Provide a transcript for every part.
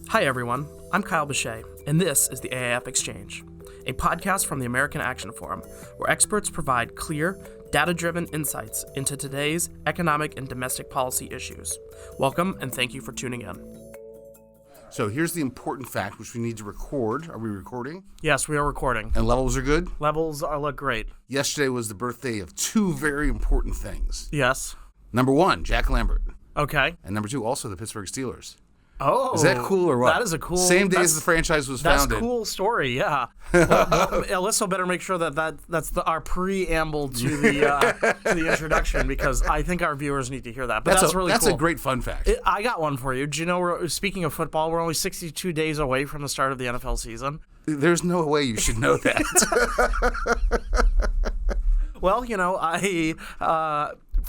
Hi everyone, I'm Kyle Bechet, and this is the AAF Exchange, a podcast from the American Action Forum, where experts provide clear, data-driven insights into today's economic and domestic policy issues. Welcome, and thank you for tuning in. So here's the important fact, which we need to record. Are we recording? Yes, we are recording. And levels are good? Levels look great. Yesterday was the birthday of two very important things. Yes. Number one, Jack Lambert. Okay. And number two, also the Pittsburgh Steelers. Oh. Is that cool or what? That is a cool... Same day as the franchise was founded. That's a cool story, yeah. Well, Alyssa better make sure that's our preamble to the introduction, because I think our viewers need to hear that. But that's really cool. That's a great fun fact. I got one for you. Do you know, speaking of football, we're only 62 days away from the start of the NFL season? There's no way you should know that. Well, you know,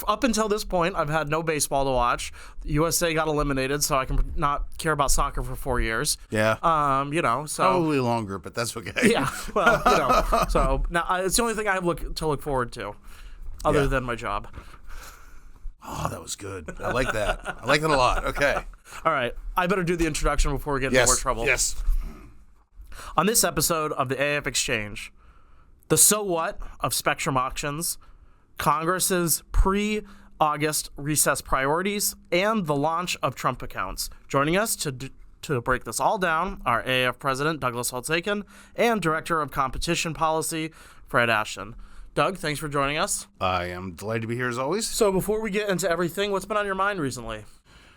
up until this point, I've had no baseball to watch. USA got eliminated, so I can not care about soccer for 4 years. Yeah. So probably longer, but that's okay. Yeah. Well, so now it's the only thing I have to look forward to, other than my job. Oh, that was good. I like that. I like it a lot. Okay. All right. I better do the introduction before we get into more trouble. Yes. On this episode of the AAF Exchange, the so what of spectrum auctions, Congress's pre-August recess priorities, and the launch of Trump accounts. Joining us to break this all down are AAF President Douglas Holtz-Eakin and Director of Competition Policy Fred Ashton. Doug, thanks for joining us. I am delighted to be here as always. So before we get into everything, what's been on your mind recently?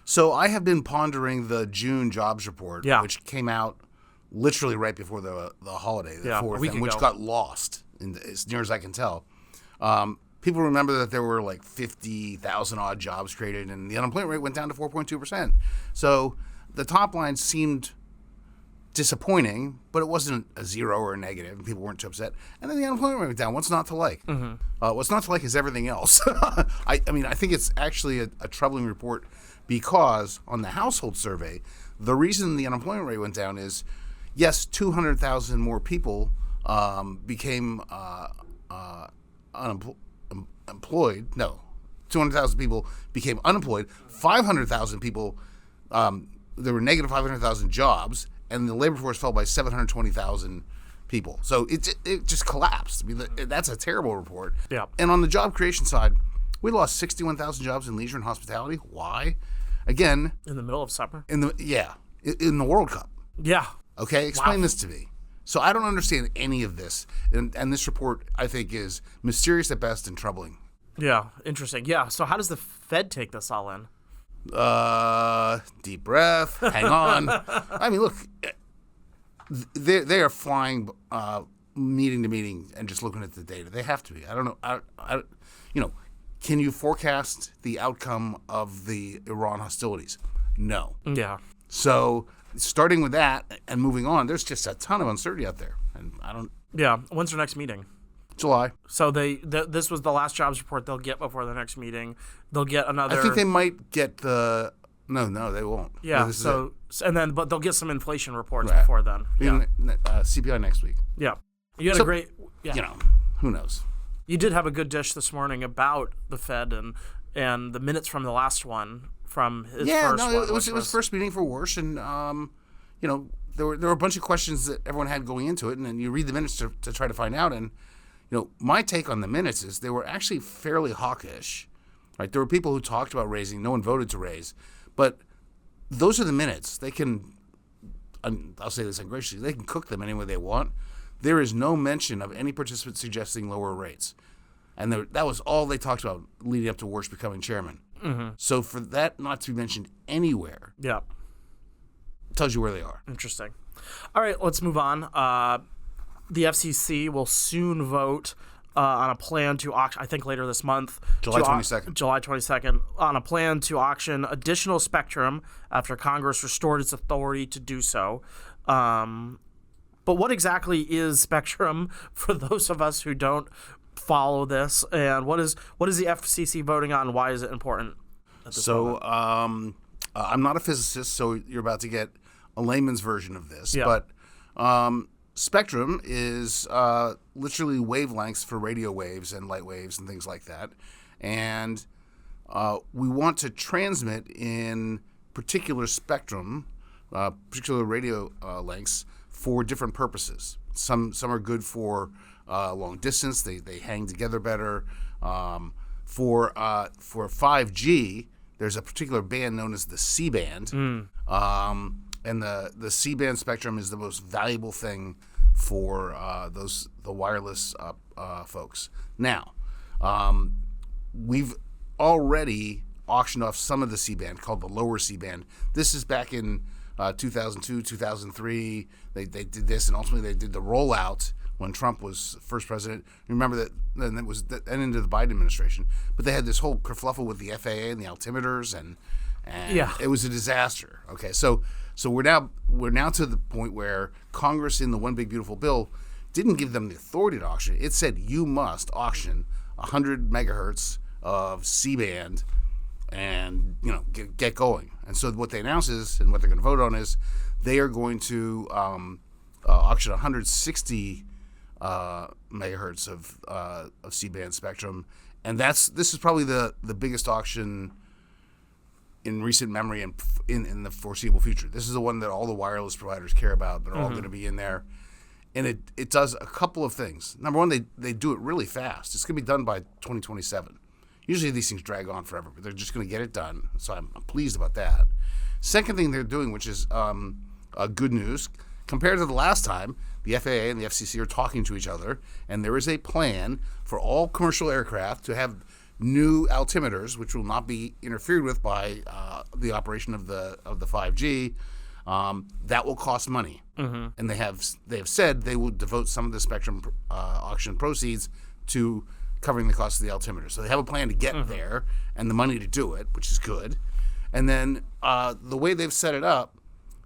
So I have been pondering the June jobs report, which came out literally right before the holiday, the 4th, and which got lost, as near as I can tell. People remember that there were like 50,000 odd jobs created, and the unemployment rate went down to 4.2%. So the top line seemed disappointing, but it wasn't a zero or a negative, and people weren't too upset. And then the unemployment rate went down. What's not to like? Mm-hmm. What's not to like is everything else. I think it's actually a troubling report, because on the household survey, the reason the unemployment rate went down is, yes, 200,000 more people became employed. No, 200,000 people became unemployed. 500,000 people, there were negative 500,000 jobs, and the labor force fell by 720,000 people. So it just collapsed. I mean, that's a terrible report. Yeah. And on the job creation side, we lost 61,000 jobs in leisure and hospitality. Why? Again, in the middle of summer. In the World Cup. Yeah. Okay, explain this to me. So I don't understand any of this, and this report, I think, is mysterious at best and troubling. Yeah, interesting. Yeah, so how does the Fed take this all in? Deep breath, hang on. I mean, look, they are flying meeting to meeting and just looking at the data. They have to be. I don't know. Can you forecast the outcome of the Iran hostilities? No. Yeah. So starting with that and moving on, there's just a ton of uncertainty out there, and I don't. Yeah. When's their next meeting? July. So this was the last jobs report they'll get before the next meeting. They'll get another. I think they might get the. No, they won't. Yeah. But they'll get some inflation reports before then. Yeah. CPI next week. Yeah. You had a great. Yeah. Who knows? You did have a good dish this morning about the Fed and the minutes from the last one from his first one. It was first meeting for Warsh, and there were a bunch of questions that everyone had going into it, and then you read the minutes to try to find out. And my take on the minutes is they were actually fairly hawkish. Right? There were people who talked about raising. No one voted to raise, but those are the minutes. They can. I'll say this ungraciously. They can cook them any way they want. There is no mention of any participant suggesting lower rates. And that was all they talked about leading up to Warsh becoming chairman. Mm-hmm. So for that not to be mentioned anywhere, tells you where they are. Interesting. All right, let's move on. The FCC will soon vote on a plan to auction, I think later this month. July 22nd. July 22nd, on a plan to auction additional spectrum after Congress restored its authority to do so. But what exactly is spectrum for those of us who don't follow this, and what is the FCC voting on, and why is it important at this moment? I'm not a physicist, so you're about to get a layman's version of this. But spectrum is literally wavelengths for radio waves and light waves and things like that. And we want to transmit in particular spectrum particular radio lengths for different purposes. Some are good for long distance. They hang together better. For 5G, there's a particular band known as the C-band. And the C-band spectrum is the most valuable thing for the wireless folks. Now, we've already auctioned off some of the C-band, called the lower C-band. This is back in 2002, 2003. They did this, and ultimately they did the rollout when Trump was first president. Remember that, and it was and into the Biden administration. But they had this whole kerfluffle with the FAA and the altimeters, and it was a disaster. Okay, so we're now to the point where Congress, in the One Big Beautiful Bill, didn't give them the authority to auction. It said you must auction 100 megahertz of C-band, and get going. And so what they announce is, and what they're going to vote on is, they are going to auction 160 megahertz of C-band spectrum, and this is probably the biggest auction in recent memory and in the foreseeable future. This is the one that all the wireless providers care about. They're all going to be in there, and it does a couple of things. Number one, they do it really fast. It's going to be done by 2027. Usually these things drag on forever, but they're just going to get it done. So I'm pleased about that. Second thing they're doing, which is good news, compared to the last time, the FAA and the FCC are talking to each other, and there is a plan for all commercial aircraft to have new altimeters, which will not be interfered with by the operation of the 5G. That will cost money, and they have said they will devote some of the spectrum auction proceeds to covering the cost of the altimeter. So they have a plan to get there and the money to do it, which is good. And then the way they've set it up,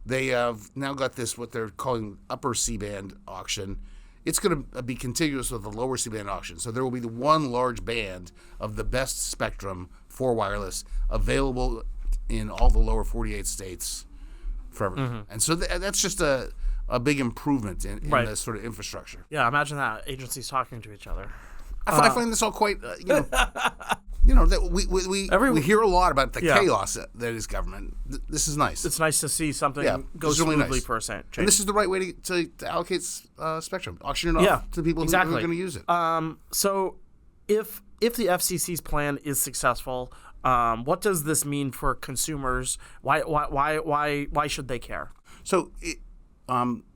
they have now got this, what they're calling upper C-band auction. It's going to be contiguous with the lower C-band auction. So there will be the one large band of the best spectrum for wireless available in all the lower 48 states forever. And so that's just a big improvement in the sort of infrastructure. Yeah, imagine that. Agencies talking to each other. I find this all quite, that we hear a lot about the chaos that is government. This is nice. It's nice to see something go smoothly for a change. And this is the right way to allocate spectrum. Auction it off to the people who are going to use it. So if the FCC's plan is successful, what does this mean for consumers? Why should they care? So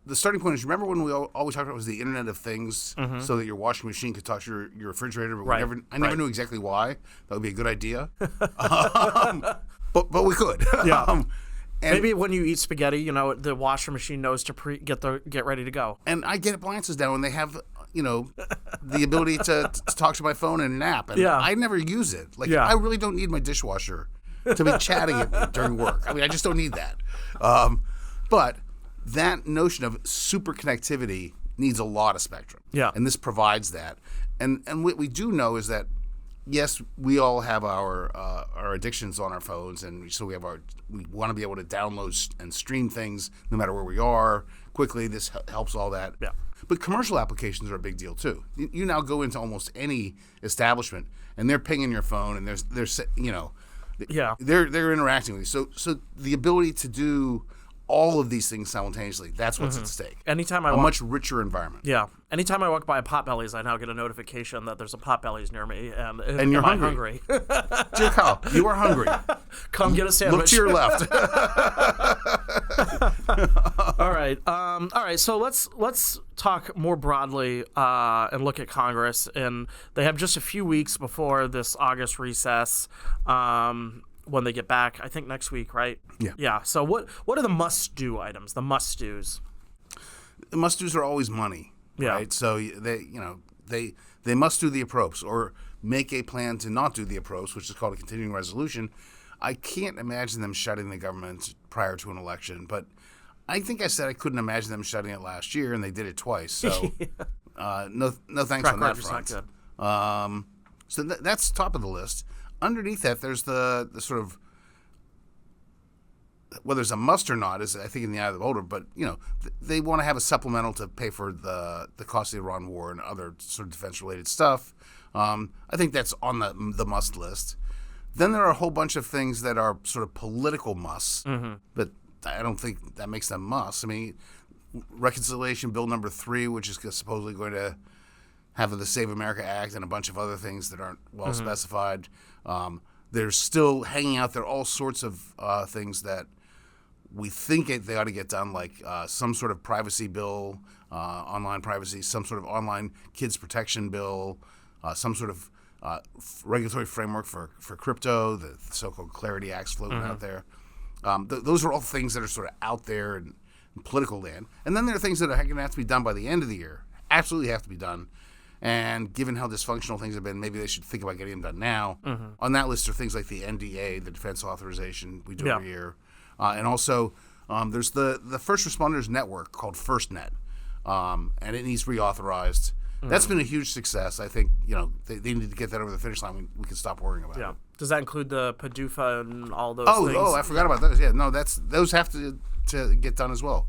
the starting point is, remember when we always talked about was the Internet of Things, so that your washing machine could talk to your refrigerator, but I never knew exactly why. That would be a good idea. But we could. Yeah. Maybe when you eat spaghetti, the washer machine knows to get ready to go. And I get appliances now, and they have the ability to talk to my phone and nap, and I never use it. I really don't need my dishwasher to be chatting at me during work. I mean, I just don't need that. But that notion of super connectivity needs a lot of spectrum. Yeah. And this provides that. And what we do know is that, yes, we all have our addictions on our phones, and so we want to be able to download and stream things no matter where we are quickly. This helps all that. Yeah. But commercial applications are a big deal too. You now go into almost any establishment, and they're pinging your phone, and they're interacting with you. So the ability to do all of these things simultaneously, that's what's at stake. Anytime a much richer environment. Yeah. Anytime I walk by a Potbelly's, I now get a notification that there's a Potbelly's near me, and you're hungry. Dear Kyle, you are hungry. Come get a sandwich. Look to your left. All right. So let's talk more broadly and look at Congress. And they have just a few weeks before this August recess. When they get back, I think next week, right? Yeah. Yeah. So what are the must-do items? The must-dos. The must-dos are always money. Yeah. Right. So they must do the approps or make a plan to not do the approps, which is called a continuing resolution. I can't imagine them shutting the government prior to an election, but I think I said I couldn't imagine them shutting it last year, and they did it twice. So no thanks on that front. Not good. So that's top of the list. Underneath that, there's the sort of, whether it's a must or not is, I think, in the eye of the beholder, but they want to have a supplemental to pay for the cost of the Iran war and other sort of defense-related stuff. I think that's on the must list. Then there are a whole bunch of things that are sort of political musts, but I don't think that makes them must. I mean, reconciliation bill number 3, which is supposedly going to have the Save America Act and a bunch of other things that aren't well specified. There's still hanging out there all sorts of things that we think they ought to get done, like some sort of privacy bill, online privacy, some sort of online kids protection bill, some sort of regulatory framework for crypto, the so-called Clarity Acts floating out there. Those are all things that are sort of out there in political land. And then there are things that are going to have to be done by the end of the year, absolutely have to be done. And given how dysfunctional things have been, maybe they should think about getting them done now. On that list are things like the NDA, the defense authorization we do every year. And also there's the first responders network called FirstNet, and it needs reauthorized. That's been a huge success. I think they need to get that over the finish line. We can stop worrying about it. Does that include the PDUFA and all those things? Oh, I forgot about those. Yeah, no, those have to get done as well.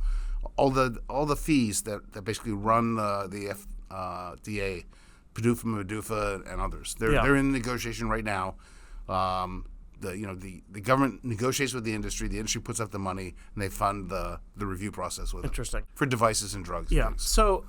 All the fees that basically run the FDA, PDUFA, MDUFA, and others. They're in negotiation right now. The government negotiates with the industry puts up the money, and they fund the review process with Interesting. It for devices and drugs. Yeah. And things. So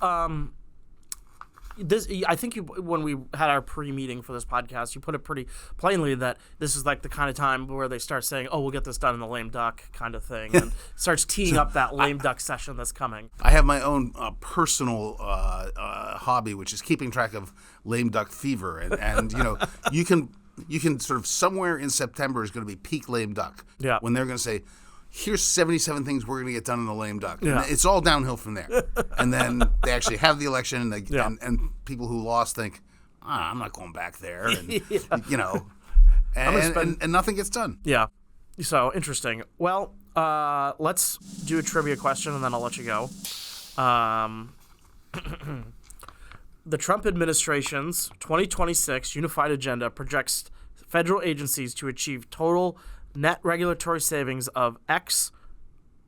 I think when we had our pre-meeting for this podcast, you put it pretty plainly that this is like the kind of time where they start saying, "Oh, we'll get this done in the lame duck" kind of thing, and starts teeing up that lame duck session that's coming. I have my own personal hobby, which is keeping track of lame duck fever, and you can sort of somewhere in September is going to be peak lame duck. Yeah. When they're going to say, here's 77 things we're going to get done in the lame duck. And it's all downhill from there. And then they actually have the election, and people who lost think, I'm not going back there. And, and nothing gets done. Yeah. So, interesting. Well, let's do a trivia question, and then I'll let you go. The Trump administration's 2026 Unified Agenda projects federal agencies to achieve total net regulatory savings of X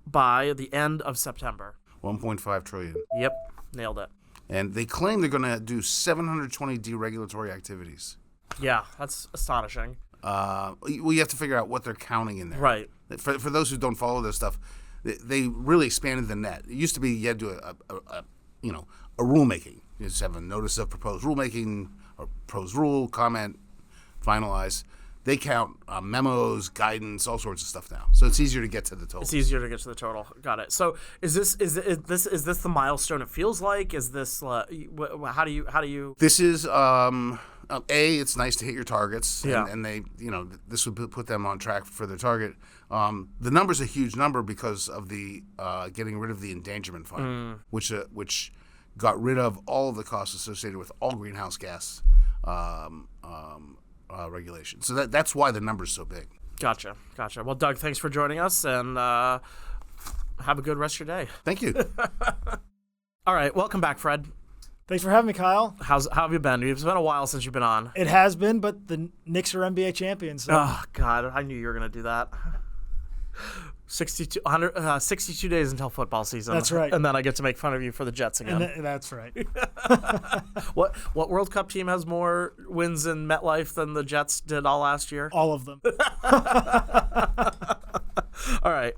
by the end of September. 1.5 trillion. Yep, nailed it. And they claim they're going to do 720 deregulatory activities. Yeah, that's astonishing. You have to figure out what they're counting in there. Right. For those who don't follow this stuff, they really expanded the net. It used to be you had to do a rulemaking. You just have a notice of proposed rulemaking, or proposed rule, comment, finalize. They count memos, guidance, all sorts of stuff now. So it's easier to get to the total. It's easier to get to the total. Got it. So is this the milestone it feels like? Is this how do you? This is it's nice to hit your targets, and they this would put them on track for their target. The number's a huge number because of the getting rid of the endangerment fund, which got rid of all of the costs associated with all greenhouse gas regulation. So that's why the number's so big. Gotcha. Well, Doug, thanks for joining us, and have a good rest of your day. Thank you. All right, welcome back, Fred. Thanks for having me, Kyle. How have you been? It's been a while since you've been on. It has been, but the Knicks are NBA champions. So. Oh, God, I knew you were going to do that. 62 days until football season. That's right. And then I get to make fun of you for the Jets again. That's right. What World Cup team has more wins in MetLife than the Jets did all last year? All of them. All right.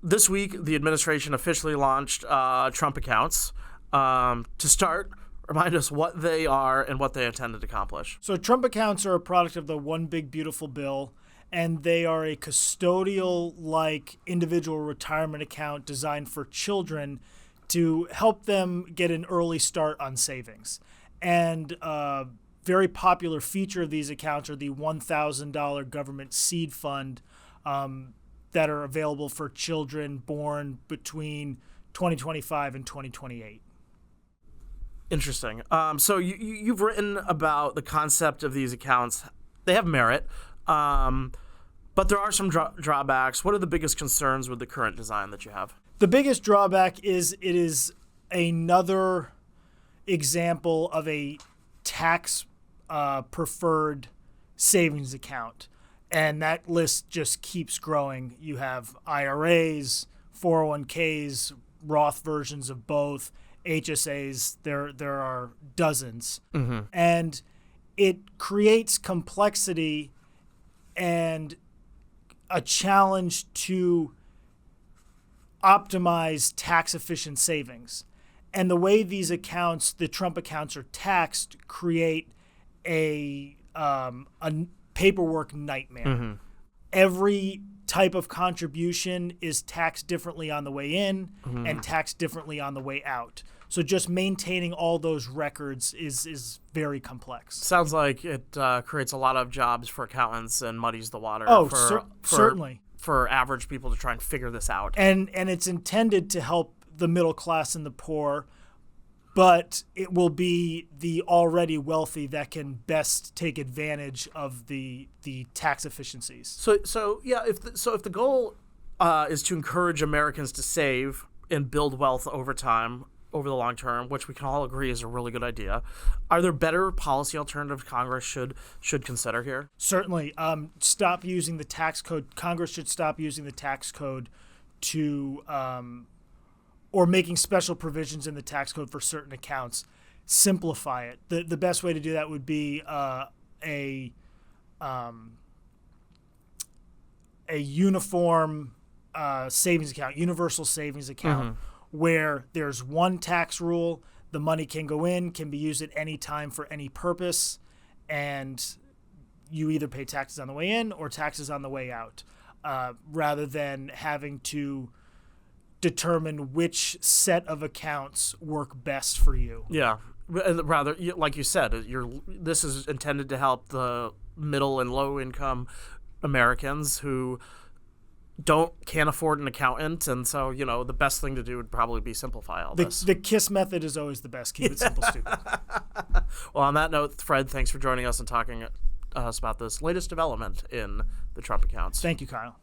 This week, the administration officially launched Trump accounts. To start, remind us what they are and what they intend to accomplish. So Trump accounts are a product of the One Big Beautiful Bill, and they are a custodial-like individual retirement account designed for children to help them get an early start on savings. And a very popular feature of these accounts are the $1,000 government seed fund that are available for children born between 2025 and 2028. Interesting. So you've written about the concept of these accounts. They have merit. But there are some drawbacks. What are the biggest concerns with the current design that you have? The biggest drawback is it is another example of a tax preferred savings account. And that list just keeps growing. You have IRAs, 401ks, Roth versions of both, HSAs. There are dozens. Mm-hmm. And it creates complexity and a challenge to optimize tax-efficient savings. And the way these accounts, the Trump accounts, are taxed, create a paperwork nightmare. Mm-hmm. Every type of contribution is taxed differently on the way in and taxed differently on the way out. So just maintaining all those records is very complex. Sounds like it creates a lot of jobs for accountants and muddies the water. Certainly. For average people to try and figure this out. And it's intended to help the middle class and the poor, but it will be the already wealthy that can best take advantage of the tax efficiencies. So if the goal is to encourage Americans to save and build wealth over time, over the long term, which we can all agree is a really good idea, are there better policy alternatives Congress should consider here? Certainly. Stop using the tax code. Congress should stop using the tax code to or making special provisions in the tax code for certain accounts. Simplify it. The best way to do that would be a uniform savings account, universal savings account, where there's one tax rule, the money can go in, can be used at any time for any purpose, and you either pay taxes on the way in or taxes on the way out, rather than having to determine which set of accounts work best for you. Yeah, rather, like you said, this is intended to help the middle and low income Americans who can't afford an accountant, and so the best thing to do would probably be simplify all this. The KISS method is always the best. Keep it simple, stupid. Well, on that note, Fred, thanks for joining us and talking to us about this latest development in the Trump accounts. Thank you, Kyle.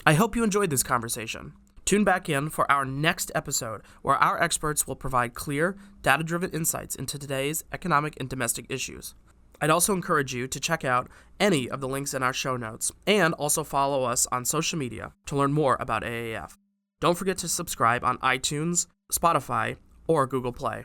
I hope you enjoyed this conversation. Tune back in for our next episode, where our experts will provide clear, data-driven insights into today's economic and domestic issues. I'd also encourage you to check out any of the links in our show notes and also follow us on social media to learn more about AAF. Don't forget to subscribe on iTunes, Spotify, or Google Play.